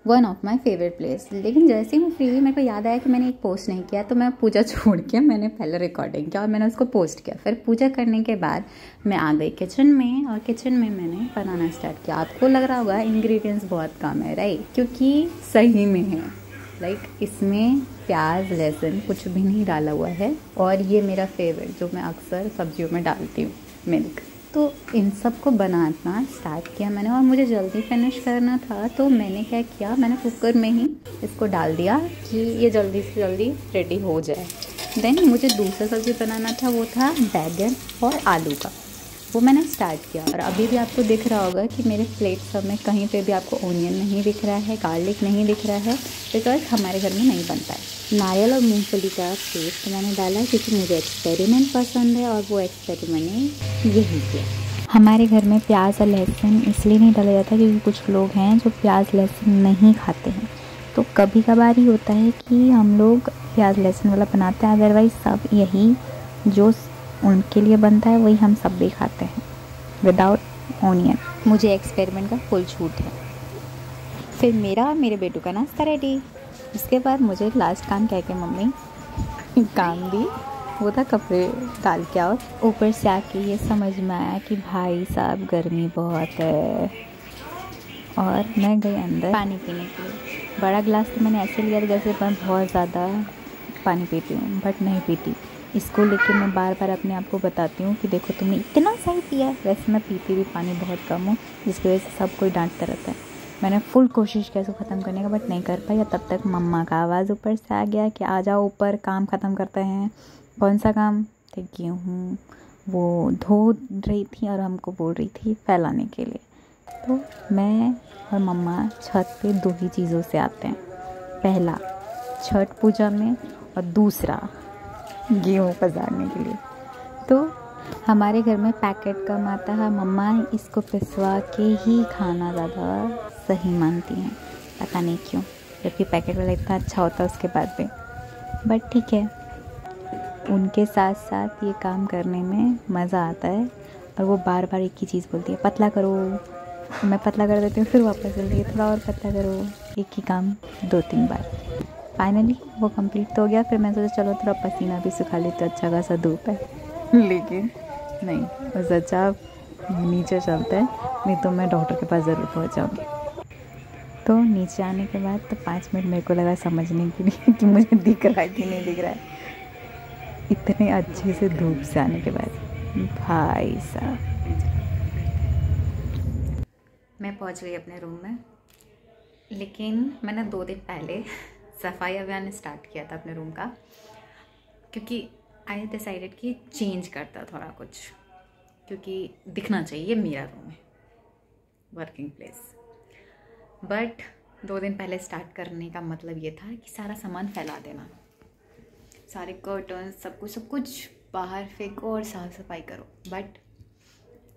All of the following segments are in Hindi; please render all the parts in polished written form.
One of my favourite place. लेकिन जैसे ही मैं फ्री हुई मेरे को याद आया कि मैंने एक पोस्ट नहीं किया, तो मैं पूजा छोड़ के मैंने पहले रिकॉर्डिंग किया और मैंने उसको पोस्ट किया। फिर पूजा करने के बाद मैं आ गई किचन में और किचन में मैंने बनाना स्टार्ट किया। आपको लग रहा होगा इंग्रेडिएंट्स बहुत कम है, राइट? क्योंकि सही में है। लाइक इसमें प्याज लहसुन कुछ भी नहीं डाला हुआ है। और ये मेरा फेवरेट जो मैं अक्सर सब्जियों में डालती हूँ, मिल्क। तो इन सब को बनाना स्टार्ट किया मैंने और मुझे जल्दी फिनिश करना था, तो मैंने क्या किया, मैंने कुकर में ही इसको डाल दिया कि ये जल्दी से जल्दी रेडी हो जाए। देन मुझे दूसरा सब्ज़ी बनाना था, वो था बैगन और आलू का। वो मैंने स्टार्ट किया और अभी भी आपको दिख रहा होगा कि मेरे प्लेट सब में कहीं पे भी आपको ओनियन नहीं दिख रहा है, गार्लिक नहीं दिख रहा है, बिकॉज हमारे घर में नहीं बनता है। नारियल और मूंगफली का पेस्ट मैंने डाला क्योंकि मुझे एक्सपेरिमेंट पसंद है और वो एक्सपेरिमेंट ने यही किया। हमारे घर में प्याज और लहसुन इसलिए नहीं डाला जाता क्योंकि कुछ लोग हैं जो प्याज लहसुन नहीं खाते हैं। तो कभी कभार ही होता है कि हम लोग प्याज लहसुन वाला बनाते हैं, अदरवाइज़ सब यही जो उनके लिए बनता है वही हम सब भी खाते हैं विदाउट ऑनियन। मुझे एक्सपेरिमेंट का फुल छूट है। फिर मेरा और मेरे बेटू का नाश्ता रेडी। उसके बाद मुझे लास्ट काम कह के मम्मी काम दी, वो था कपड़े डाल के आओ। ऊपर से आके ये समझ में आया कि भाई साहब गर्मी बहुत है और मैं गई अंदर पानी पीने के लिए। बड़ा गिलास तो मैंने ऐसे लिया था जैसे मैं बहुत ज़्यादा पानी पीती हूँ, बट नहीं पीती। इसको लेके मैं बार बार अपने आप को बताती हूँ कि देखो तुमने इतना सही पिया है। वैसे मैं पीती भी पानी बहुत कम हूँ, जिसकी वजह से सब कोई डांटता रहता है। मैंने फुल कोशिश किया इसको ख़त्म करने का, बट नहीं कर पाई। तब तक मम्मा का आवाज़ ऊपर से आ गया कि आ जाओ ऊपर, काम ख़त्म करते हैं। कौन सा काम? तो गेहूँ वो धो रही थी और हमको बोल रही थी फैलाने के लिए। तो मैं और मम्मा छत पे दो ही चीज़ों से आते हैं, पहला छठ पूजा में और दूसरा गेहूँ पसारने के लिए। तो हमारे घर में पैकेट कम आता है, मम्मा इसको पिसवा के ही खाना ज़्यादा सही मानती हैं, पता नहीं क्यों, जबकि पैकेट वाला इतना अच्छा होता है उसके बाद भी। बट ठीक है, उनके साथ साथ ये काम करने में मज़ा आता है। और वो बार बार एक ही चीज़ बोलती है, पतला करो। मैं पतला कर देती हूँ, फिर वापस बोलती है थोड़ा और पतला करो। एक ही काम 2-3 बार। फाइनली वो कंप्लीट तो हो गया। फिर मैं सोचा चलो थोड़ा पसीना भी सुखा लेते, अच्छा खासा धूप है। लेकिन नहीं, बस अच्छा नीचे चलता है, नहीं तो मैं डॉक्टर के पास ज़रूर पहुंच जाऊँगी। तो नीचे आने के बाद तो 5 मिनट मेरे को लगा समझने के लिए कि मुझे दिख रहा है कि नहीं दिख रहा है, इतने अच्छे से धूप से आने के बाद। भाई साहब, मैं पहुंच गई अपने रूम में। लेकिन मैंने 2 दिन पहले सफाई अभियान स्टार्ट किया था अपने रूम का, क्योंकि आई डिसाइडेड कि चेंज करता थोड़ा कुछ, क्योंकि दिखना चाहिए मेरा रूम है, वर्किंग प्लेस। बट 2 दिन पहले स्टार्ट करने का मतलब ये था कि सारा सामान फैला देना, सारे कर्टन सब कुछ बाहर फेंको और साफ सफाई करो। बट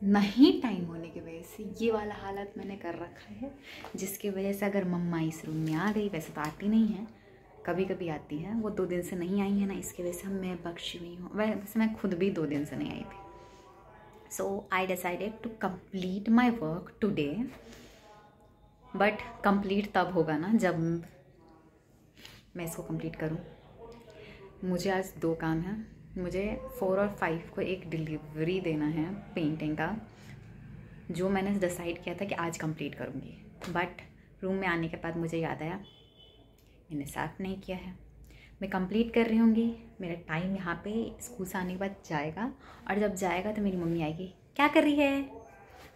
नहीं टाइम होने की वजह से ये वाला हालत मैंने कर रखा है, जिसकी वजह से अगर मम्मा इस रूम में आ गई, वैसे तो आती नहीं है, कभी कभी आती है, वो 2 दिन से नहीं आई है ना, इसकी वजह से मैं बख्शी हुई हूँ। वैसे मैं खुद भी 2 दिन से नहीं आई थी। So I decided to complete my work today. But complete तब होगा ना जब मैं इसको कंप्लीट करूँ। मुझे आज 2 काम हैं। मुझे 4 और 5 को एक डिलीवरी देना है पेंटिंग का, जो मैंने डिसाइड किया था कि आज कंप्लीट करूँगी। बट रूम में आने के बाद मुझे याद आया मैंने साफ़ नहीं किया है। मैं कंप्लीट कर रही होंगी, मेरा टाइम यहाँ पे स्कूल से आने के बाद जाएगा, और जब जाएगा तो मेरी मम्मी आएगी क्या कर रही है,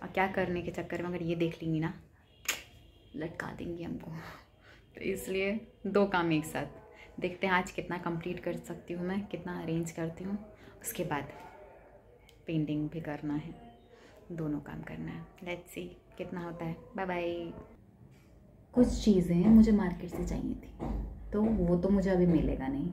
और क्या करने के चक्कर में अगर ये देख लेंगी ना, लटका देंगी हमको। तो इसलिए 2 काम एक साथ। देखते हैं आज कितना कंप्लीट कर सकती हूँ मैं, कितना अरेंज करती हूँ। उसके बाद पेंटिंग भी करना है, दोनों काम करना है। लेट्स सी कितना होता है। Bye bye. कुछ चीज़ें मुझे मार्केट से चाहिए थी, तो वो तो मुझे अभी मिलेगा नहीं,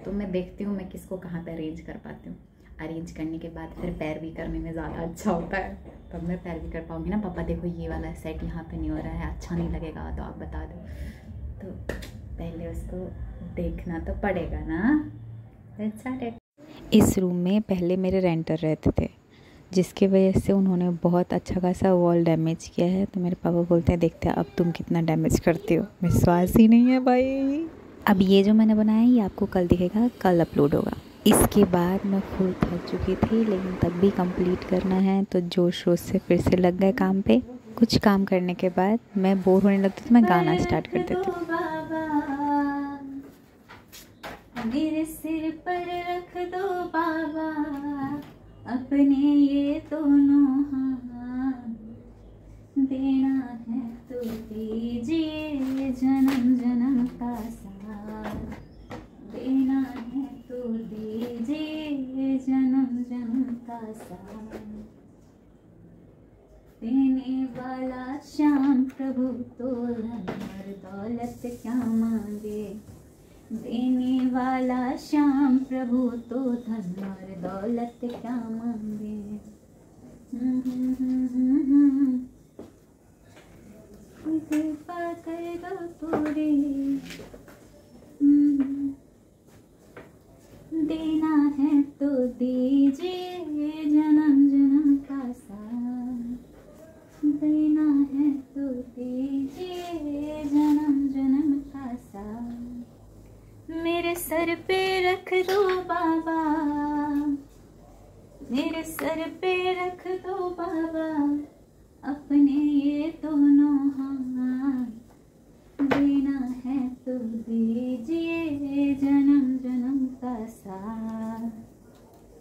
तो मैं देखती हूँ मैं किसको कहाँ पे अरेंज कर पाती हूँ। अरेंज करने के बाद फिर पैरवी करने में ज़्यादा अच्छा होता है, तब मैं पैरवी कर पाऊँगी ना। पापा देखो ये वाला सेट यहाँ पे नहीं हो रहा है, अच्छा नहीं लगेगा, तो आप बता दो। तो पहले उसको देखना तो पड़ेगा ना। Let's start it. इस रूम में पहले मेरे रेंटर रहते थे, जिसकी वजह से उन्होंने बहुत अच्छा खासा वॉल डैमेज किया है। तो मेरे पापा बोलते हैं देखते हैं अब तुम कितना डैमेज करती हो। विश्वास ही नहीं है भाई। अब ये जो मैंने बनाया है ये आपको कल दिखेगा, कल अपलोड होगा। इसके बाद मैं फुल थक चुकी थी, लेकिन तब भी कंप्लीट करना है तो जोश रोश से फिर से लग गए काम पे। कुछ काम करने के बाद मैं बोर होने लगती तो मैं गाना स्टार्ट कर देती। मेरे सिर पर रख दो बाबा अपने ये दोनों हाथ, देना है तो दीजिए जन्म जन्म का साथ, देना है तो दीजिए जन्म जन्म का साथ, देने वाला श्याम प्रभु तो धन और दौलत क्या मांगे, देने वाला श्याम प्रभु तो धन और दौलत क्या मांगे। कृपा कर दो पूरी, देना है तो दीजिए जन्म जन्म का साथ, देना है तो दीजिए जन्म जन्म का साथ, मेरे सर पे रख दो बाबा, मेरे सर पे रख दो बाबा अपने ये दोनों हाथ, देना है तो दीजिए जन्म जन्म का साथ,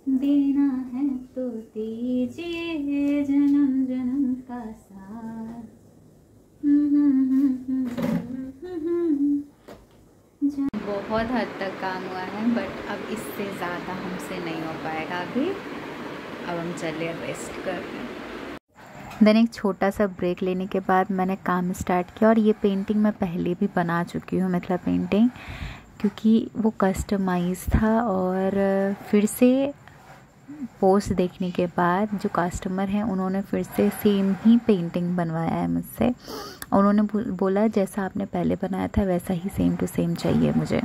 देना है तो दीजिए जन्म जन्म का साथ। बहुत हद तक काम हुआ है बट अब इससे ज़्यादा हमसे नहीं हो पाएगा अभी। अब हम चले रेस्ट करने। देन एक छोटा सा ब्रेक लेने के बाद मैंने काम स्टार्ट किया। और ये पेंटिंग मैं पहले भी बना चुकी हूँ, मिथिला पेंटिंग, क्योंकि वो कस्टमाइज था। और फिर से पोस्ट देखने के बाद जो कस्टमर हैं उन्होंने फिर से सेम ही पेंटिंग बनवाया है मुझसे। उन्होंने बोला जैसा आपने पहले बनाया था वैसा ही सेम टू सेम चाहिए मुझे।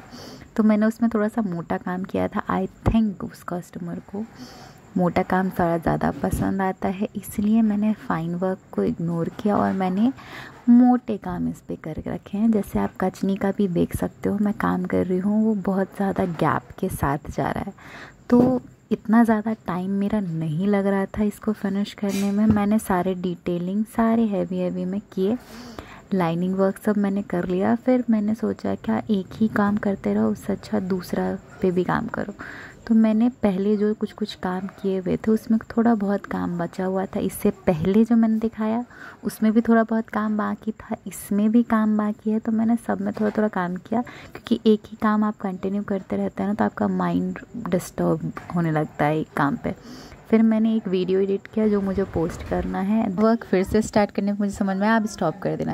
तो मैंने उसमें थोड़ा सा मोटा काम किया था। आई थिंक उस कस्टमर को मोटा काम थोड़ा ज़्यादा पसंद आता है, इसलिए मैंने फाइन वर्क को इग्नोर किया और मैंने मोटे काम इस पे कर रखे हैं। जैसे आप कचनी का भी देख सकते हो मैं काम कर रही हूँ, वो बहुत ज़्यादा गैप के साथ जा रहा है। तो इतना ज़्यादा टाइम मेरा नहीं लग रहा था इसको फिनिश करने में। मैंने सारे डिटेलिंग सारे हैवी में किए, लाइनिंग वर्क सब मैंने कर लिया। फिर मैंने सोचा क्या एक ही काम करते रहो, उससे अच्छा दूसरा पे भी काम करो। तो मैंने पहले जो कुछ काम किए हुए थे उसमें थोड़ा बहुत काम बचा हुआ था। इससे पहले जो मैंने दिखाया उसमें भी थोड़ा बहुत काम बाकी था, इसमें भी काम बाकी है। तो मैंने सब में थोड़ा थोड़ा काम किया, क्योंकि एक ही काम आप कंटिन्यू करते रहते हैं ना तो आपका माइंड डिस्टर्ब होने लगता है एक काम पे। फिर मैंने एक वीडियो एडिट किया जो मुझे पोस्ट करना है। वर्क फिर से स्टार्ट करने में मुझे समझ में आया अब स्टॉप कर देना।